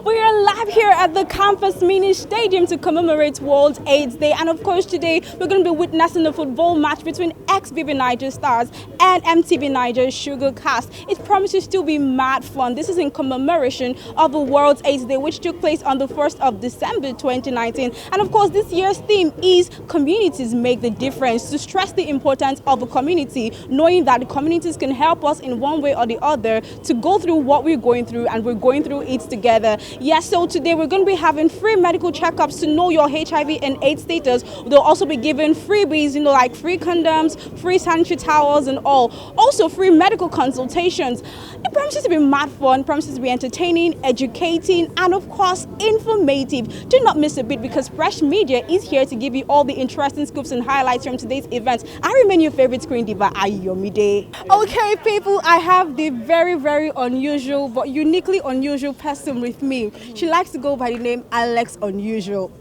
We are live here at the Campus Mini Stadium to commemorate World AIDS Day. And of course, today we're going to be witnessing a football match between Ex-Bbnaija stars and Mtv Shuga cast. It promises to be mad fun. This is in commemoration of the World AIDS Day, which took place on the 1st of December 2019. And of course, this year's theme is Communities Make the Difference, to stress the importance of a community, knowing that the communities can help us in one way or the other to go through what we're going through, and we're going through it together. Yes, so today we're going to be having free medical checkups to know your HIV and AIDS status. They'll also be giving freebies, like free condoms, free sanitary towels and all. Also free medical consultations. It promises to be mad fun, promises to be entertaining, educating, and of course informative. Do not miss a bit, because Fresh Media is here to give you all the interesting scoops and highlights from today's event. I remain your favorite screen diva, Ayomide. Okay, people, I have the very, very unusual but uniquely unusual person with me. She likes to go by the name Alex Unusual.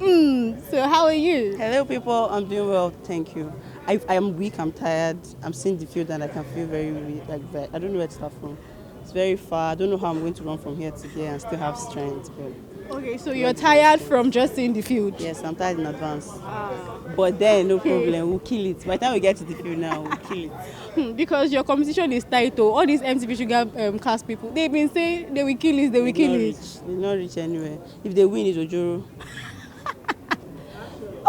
So how are you? Hello, people. I'm doing well, thank you. I am weak, I'm tired. I'm seeing the field and I can feel very weak. I don't know where to start from. It's very far. I don't know how I'm going to run from here to there and still have strength. Okay, so you're tired from just seeing the field? Yes, I'm tired in advance. But then, no problem, we'll kill it. By the time we get to the field now, we'll kill it. Because your competition is tight. All these Mtv Shuga cast people, they've been saying they will kill it, they will kill it. They will not reach anywhere. If they win, it's Ojoro.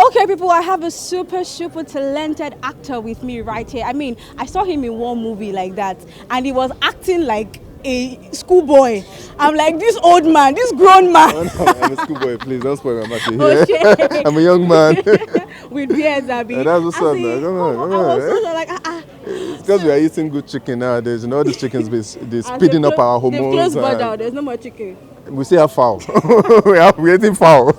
Okay, people, I have a super talented actor with me right here. I mean, I saw him in one movie like that, and he was acting like a schoolboy. I'm like, this old man, this grown man. Oh, no, I'm a schoolboy, please don't spoil my match Oh, here. I'm a young man. With beards, Abby. Yeah, that's what's up now. Come on. I was so like, It's because we are eating good chicken nowadays. All these chickens, they're speeding up our hormones. They've closed border, there's no more chicken. We still have fowl. We're eating fowl.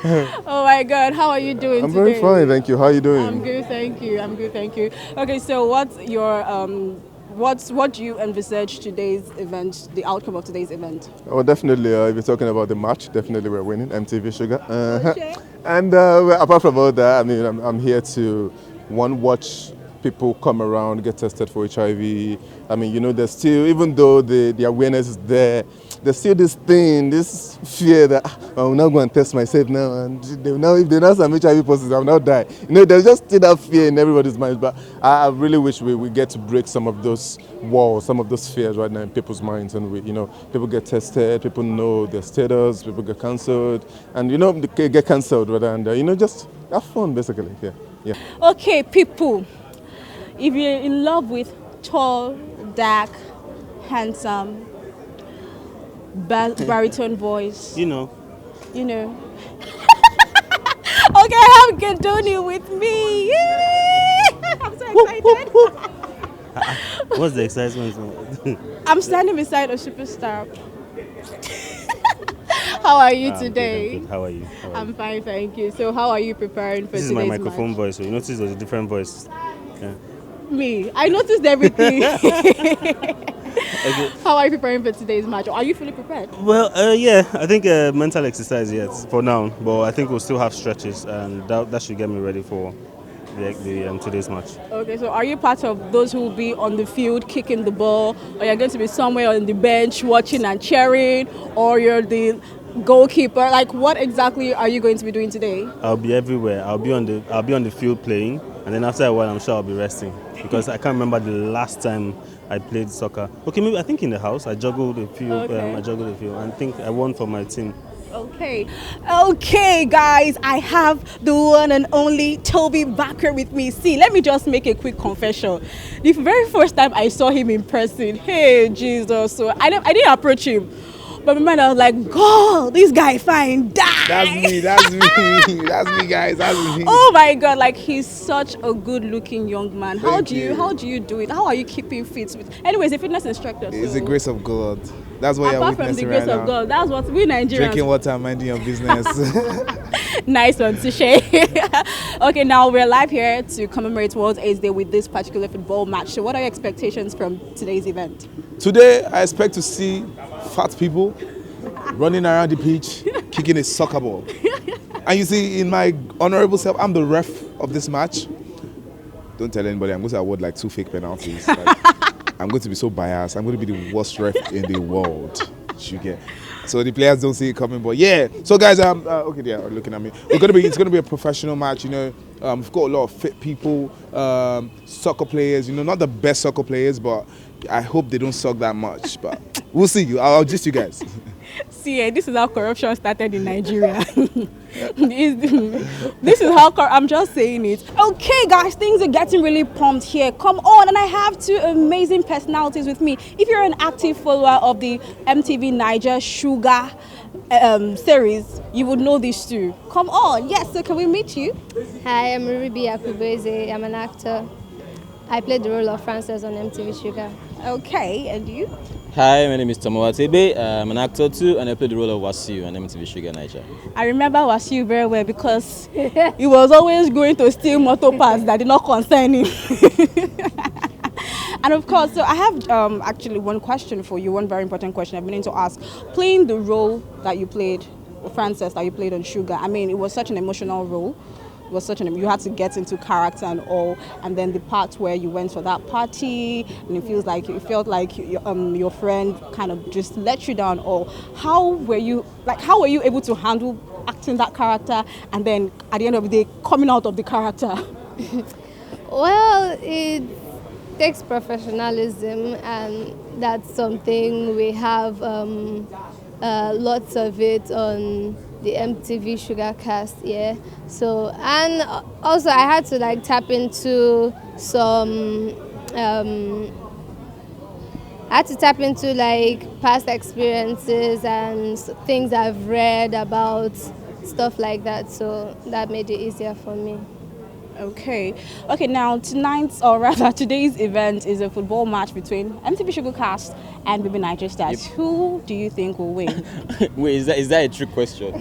Oh my God, how are you doing I'm today? very fine, thank you. How are you doing? I'm good, thank you. Okay, so what's your what do you envisage today's event, the outcome of today's event? Oh, definitely. If you're talking about the match, definitely we're winning. Mtv Shuga. Okay. And apart from all that, I mean, I'm here to watch people come around, get tested for HIV. I mean, there's still, even though the awareness is there, there's still this fear that I will not go and test myself now, and if they know some HIV positive, I will not die. There's just still that fear in everybody's minds. But I really wish we get to break some of those walls, some of those fears right now in people's minds, and people get tested, people know their status, people get cancelled, and they get cancelled rather, and just have fun basically. Yeah. Okay, people. If you're in love with tall, dark, handsome, baritone voice, you know. Okay, I have Gadoni with me. Yay! I'm so excited. What's the excitement? I'm standing beside a superstar. How are you today? Good. How are you? I'm fine, thank you. So how are you preparing for today's match? This is my microphone voice, so you notice there's a different voice. Yeah. Me, I noticed everything. Okay. How are you preparing for today's match? Are you fully prepared? Well, yeah, I think mental exercise yet for now, but I think we'll still have stretches, and that should get me ready for the today's match. Okay, so are you part of those who will be on the field kicking the ball, or you're going to be somewhere on the bench watching and cheering, or you're the goalkeeper? Like, what exactly are you going to be doing today? I'll be everywhere. I'll be on the field playing, and then after a while, I'm sure I'll be resting, because I can't remember the last time I played soccer. Okay, maybe I think in the house I juggled a few. Okay. I think I won for my team. Okay, guys, I have the one and only Toby Baker with me. See, let me just make a quick confession. The very first time I saw him in person, hey Jesus, so I didn't approach him. But my mind, I was like, God, this guy fine, die. That's me, guys, that's me. Oh my God, like he's such a good-looking young man. How do you do it? How are you keeping fit? Anyways, a fitness instructor. It's the grace of God. That's what you're apart from the grace of God, that's what we Nigerians. Drinking water, minding your business. Nice one, Touche. Okay, now we're live here to commemorate World AIDS Day with this particular football match. So what are your expectations from today's event? Today, I expect to see fat people running around the pitch, kicking a soccer ball. And you see, in my honorable self, I'm the ref of this match. Don't tell anybody, I'm going to award like 2 fake penalties. I'm going to be so biased. I'm going to be the worst ref in the world. Shuga. So the players don't see it coming, but yeah. So guys, okay, yeah, looking at me. It's gonna be a professional match. You know, we've got a lot of fit people, soccer players. You know, not the best soccer players, but I hope they don't suck that much. But we'll see. I'll just you guys. See, this is how corruption started in Nigeria. This is how I'm just saying it. Okay, guys, things are getting really pumped here. Come on, and I have two amazing personalities with me. If you're an active follower of the Mtv Shuga series, you would know these two. Come on, yes. So can we meet you? Hi, I'm Ex-Bbnaija. I'm an actor. I played the role of Frances on Mtv Shuga. Okay, and you? Hi, my name is Tebe. I'm an actor too, and I play the role of Wasiu on Mtv Shuga. I remember Wasiu very well because he was always going to steal motor parts that did not concern him. And of course, so I have actually one question for you, one very important question I've been meaning to ask. Playing the role that you played, Frances, that you played on Shuga, I mean, it was such an emotional role. You had to get into character and all, and then the part where you went for that party and it felt like your friend kind of just let you down. Or how were you able to handle acting that character and then at the end of the day coming out of the character? Well, it takes professionalism, and that's something we have lots of it on the Mtv Shuga cast, yeah. So, and also I had to like tap into some like past experiences and things I've read about, stuff like that, so that made it easier for me. Okay, now today's event is a football match between Mtv Shuga cast and Ex-Bbnaija stars. Yep. Who do you think will win? Wait, is that a trick question?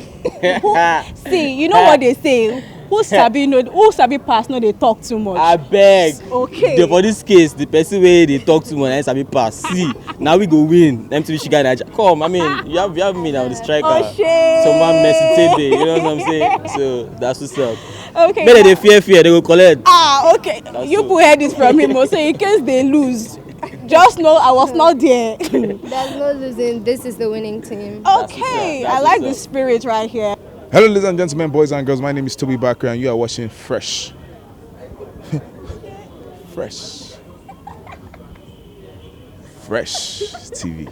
See, you know what they say, who sabi pass, no they talk too much. I beg. Okay. For this case, the person where they talk too much and sabi pass. See, now we go win. Mtv Shuga. Come, I mean, you have me now, the striker. Oh, shit. Someone Messi Tebe, you know what I'm saying? So that's what's up. Okay. Maybe they fear, they will collect. Okay. You put heard this from him, so in case they lose, just know I was not there. There's no losing. This is the winning team. Okay, I like the spirit right here. Hello, ladies and gentlemen, boys and girls. My name is Toby Bakri, and you are watching Fresh. Fresh TV.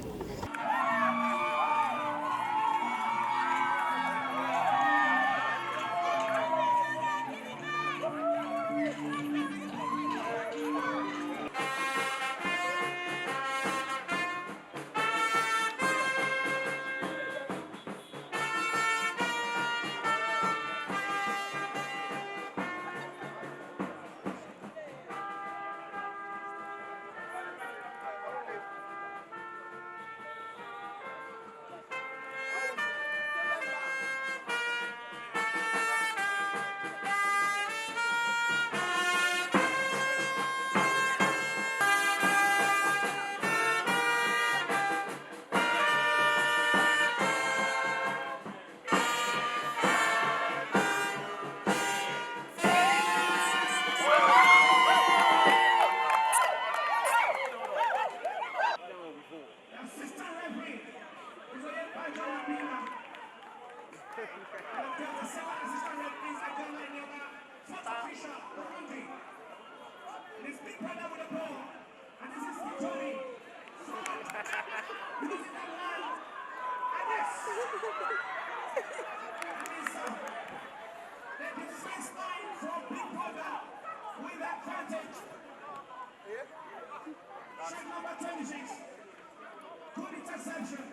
Good interception.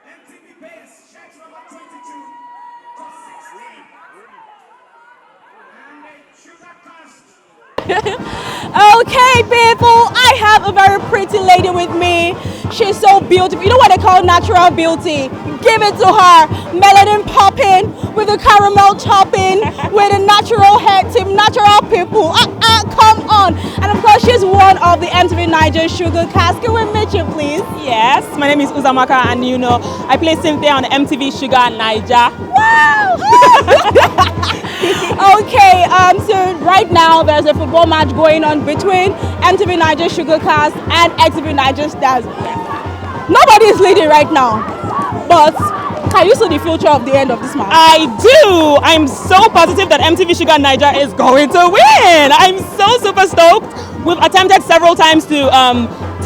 MTV base, checks number 22 to 16. And a Shuga cast. Okay, people, I have a very pretty lady with me. She's so beautiful. You know what they call natural beauty? Give it to her. Melanin popping with the caramel topping with the natural hair tip, natural people. Come on. And of course, she's one of the Mtv Shuga cast. Can we meet you, please? Yes, my name is Uzamaka, and you know, I play Cynthia on Mtv Shuga Naija. Wow! Okay, so right now there's a football match going on between Mtv Shuga cast and Ex-Bbnaija stars. Nobody is leading right now, but can you see the future of the end of this match? I do. I'm so positive that MTV Shuga is going to win. I'm so super stoked. We've attempted several times to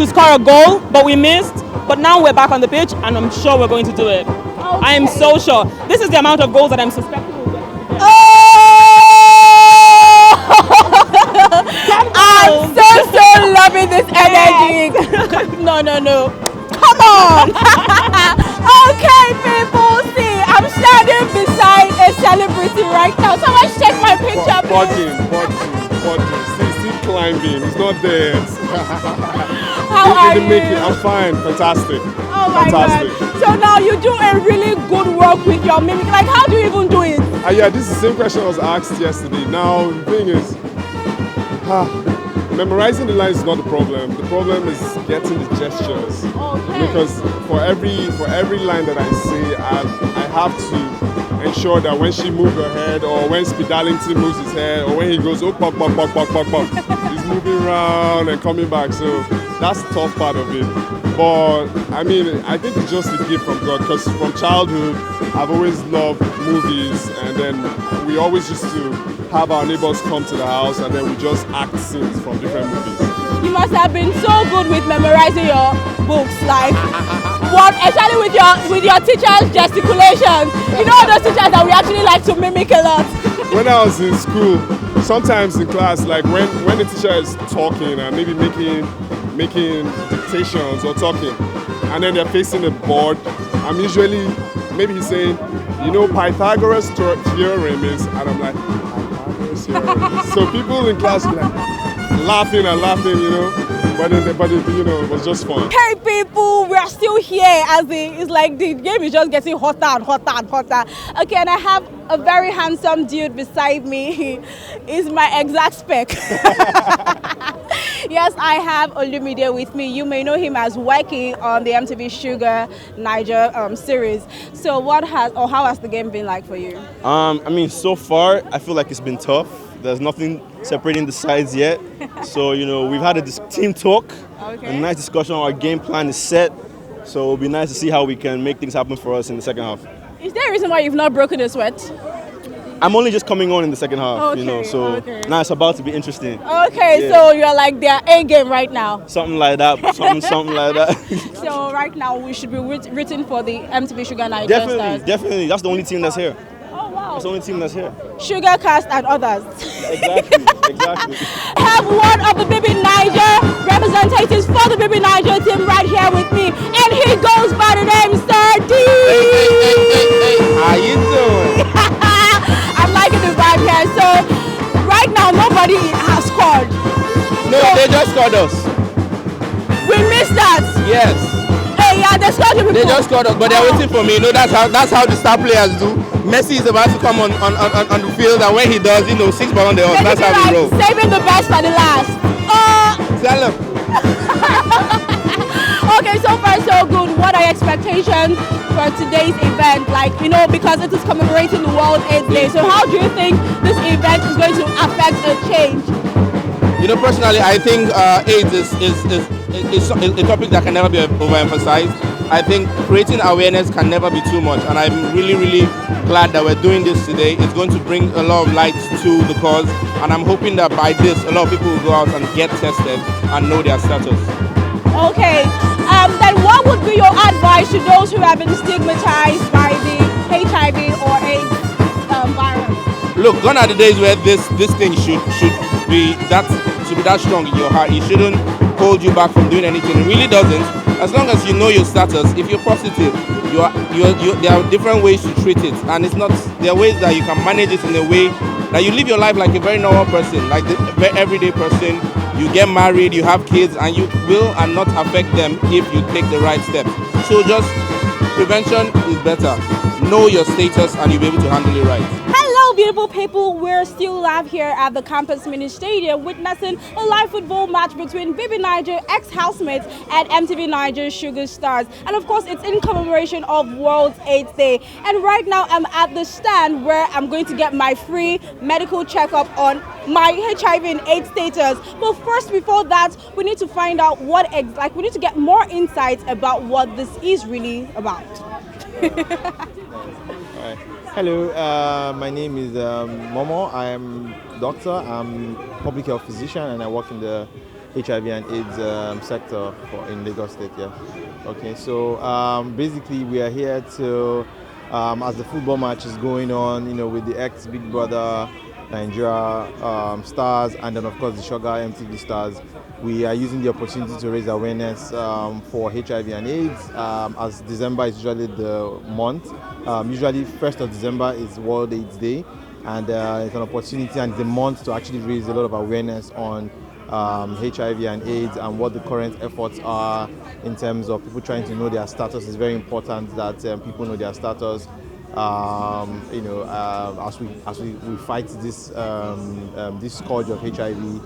score a goal, but we missed. But now we're back on the pitch, and I'm sure we're going to do it. Okay. I am so sure. This is the amount of goals that I'm suspecting. I'm so loving this energy. No. Come on. Okay, people, see, I'm standing beside a celebrity right now. Someone check my picture, please. Body. Still climbing. It's not there. How are you? I'm fine. Fantastic. Oh my Fantastic. God. So now you do a really good work with your mimic. Like, how do you even do it? Yeah, this is the same question I was asked yesterday. Now, the thing is, memorizing the lines is not the problem. The problem is getting the gestures. Okay. Because for every line that I say, I have to ensure that when she moves her head, or when Speed Darlington moves his head, or when he goes, oh, pop, he's moving around and coming back. So that's the tough part of it. But I mean, I think it's just a gift from God, because from childhood, I've always loved movies, and then we always used to have our neighbors come to the house, and then we just act scenes from different movies. You must have been so good with memorizing your books, like what, especially with your teachers' gesticulations. You know those teachers that we actually like to mimic a lot. When I was in school, sometimes in class, like when the teacher is talking and maybe making dictations or talking, and then they're facing the board, I'm usually, maybe he's saying, you know, Pythagoras theorem is, and I'm like, Pythagoras theorem. So people in class were like laughing, you know. But you know, it was just fun. Hey people, we are still here it's like the game is just getting hotter and hotter. Okay, and I have a very handsome dude beside me. He's my exact spec. Yes, I have Olumide with me. You may know him as Weki on the MTV Shuga Niger series. So how has the game been like for you? I mean, so far, I feel like it's been tough. There's nothing separating the sides yet. So, you know, we've had a team talk, a nice discussion. Our game plan is set. So it'll be nice to see how we can make things happen for us in the second half. Is there a reason why you've not broken a sweat? I'm only just coming on in the second half, you know, so now it's about to be interesting. Okay, yeah. So you're like their A game right now. Something like that, something like that. So right now we should be written for the MTV Shuga Niger stars. Definitely. That's the only team that's here. Oh wow. That's the only team that's here. Sugar Cast and others. Exactly. I have one of the Ex-Bbnaija representatives for the Ex-Bbnaija team right here with me, and he goes by the name Sir D. Hey. How you doing? I'm liking the vibe here. So right now nobody has scored. No, so, they just scored us. We missed that. Yes. Hey, yeah, they scored you before. They just scored us, but they're waiting for me. You know, that's how the star players do. Messi is about to come on the field, and when he does, you know, 6 balls on the horse. That's how we roll. Saving the best for the last. Tell him. Okay, so far so good. What are your expectations for today's event? Like, you know, because it is commemorating the World AIDS Day. So how do you think this event is going to affect a change? You know, personally, I think AIDS is a topic that can never be overemphasized. I think creating awareness can never be too much, and I'm really glad that we're doing this today. It's going to bring a lot of light to the cause, and I'm hoping that by this, a lot of people will go out and get tested and know their status. Okay, then what would be your advice to those who have been stigmatized by the HIV or AIDS virus? Look, gone are the days where this thing should be that strong in your heart. It shouldn't hold you back from doing anything. It really doesn't. As long as you know your status, if you're positive, there are different ways to treat it, and there are ways that you can manage it in a way that you live your life like a very normal person, like the everyday person. You get married, you have kids, and you will and not affect them if you take the right steps. So just prevention is better. Know your status, and you'll be able to handle it right. Hello beautiful people, we're still live here at the campus mini stadium witnessing a live football match between Ex-Bbnaija ex-housemates and Mtv Shuga stars. And of course, it's in commemoration of World AIDS Day. And right now, I'm at the stand where I'm going to get my free medical checkup on my HIV and AIDS status. But first, before that, we need to find out we need to get more insights about what this is really about. Hello, my name is Momo. I am a doctor. I'm a public health physician and I work in the HIV and AIDS sector in Lagos State. Yeah. Okay, so basically we are here to, as the football match is going on, with the Ex-Bbnaija stars and then of course the Shuga MTV stars, we are using the opportunity to raise awareness for HIV and AIDS, as December is usually the month. Usually 1st of December is World AIDS Day, and it's an opportunity and the month to actually raise a lot of awareness on HIV and AIDS and what the current efforts are in terms of people trying to know their status. It's very important that people know their status. As we fight this this scourge of HIV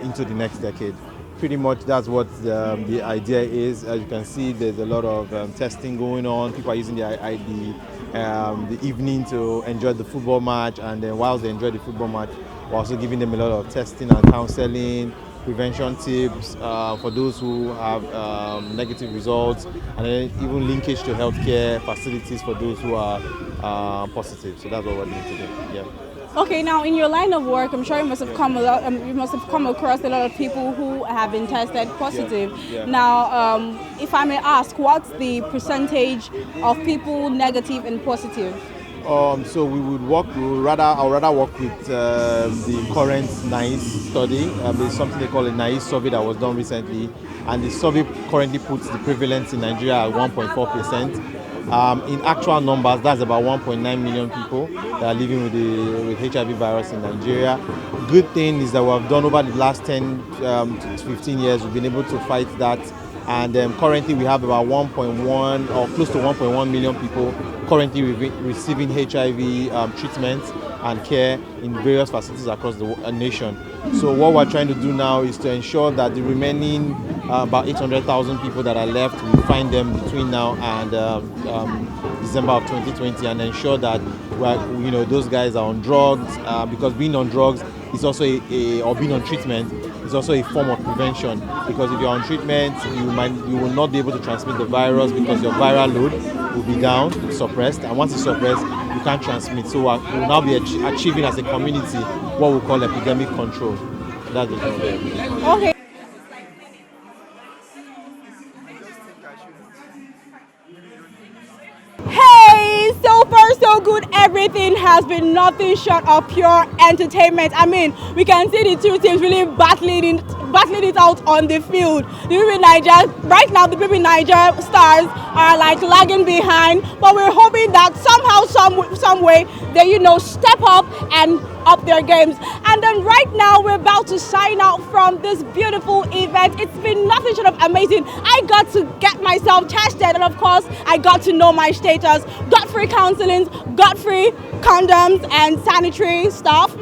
into the next decade. Pretty much that's what the idea is. As you can see, there's a lot of testing going on. People are using the evening to enjoy the football match, and then whilst they enjoy the football match, we're also giving them a lot of testing and counseling, prevention tips for those who have negative results, and then even linkage to healthcare facilities for those who are positive. So that's what we're doing today. Yeah. Okay, now in your line of work, I'm sure you must have come across a lot of people who have been tested positive. Yeah. Now, if I may ask, what's the percentage of people negative and positive? So I would rather work with the current NICE study. There's something they call a NICE survey that was done recently, and the survey currently puts the prevalence in Nigeria at 1.4%. In actual numbers, that's about 1.9 million people that are living with HIV virus in Nigeria. Good thing is that we have done over the last 10 to 15 years, we've been able to fight that. And currently we have about 1.1 or close to 1.1 million people currently receiving HIV treatment and care in various facilities across the nation. So what we're trying to do now is to ensure that the remaining about 800,000 people that are left, we find them between now and December of 2020, and ensure that those guys are on drugs, because being on drugs is also or being on treatment is also a form of prevention, because if you're on treatment, you will not be able to transmit the virus because your viral load will be down, suppressed, and once it's suppressed, you can't transmit. So we'll now be achieving as a community what we call epidemic control. That's the thing. Okay. Hey, so far so good. Everything has been nothing short of pure entertainment. I mean, we can see the two teams really battling it out on the field. Right now, the Ex-Bbnaija stars are like lagging behind, but we're hoping that somehow, some way, they step up and up their games. And then right now, we're about to sign out from this beautiful event. It's been nothing short of amazing. I got to get myself tested, and of course, I got to know my status. Got free counseling, got free condoms and sanitary stuff.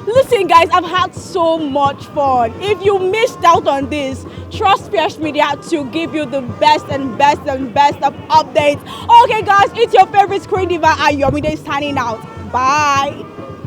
Listen guys, I've had so much fun. If you missed out on this, trust Pierce Media to give you the best and best and best of updates. Okay guys, it's your favorite screen diva Ayomide signing out. Bye.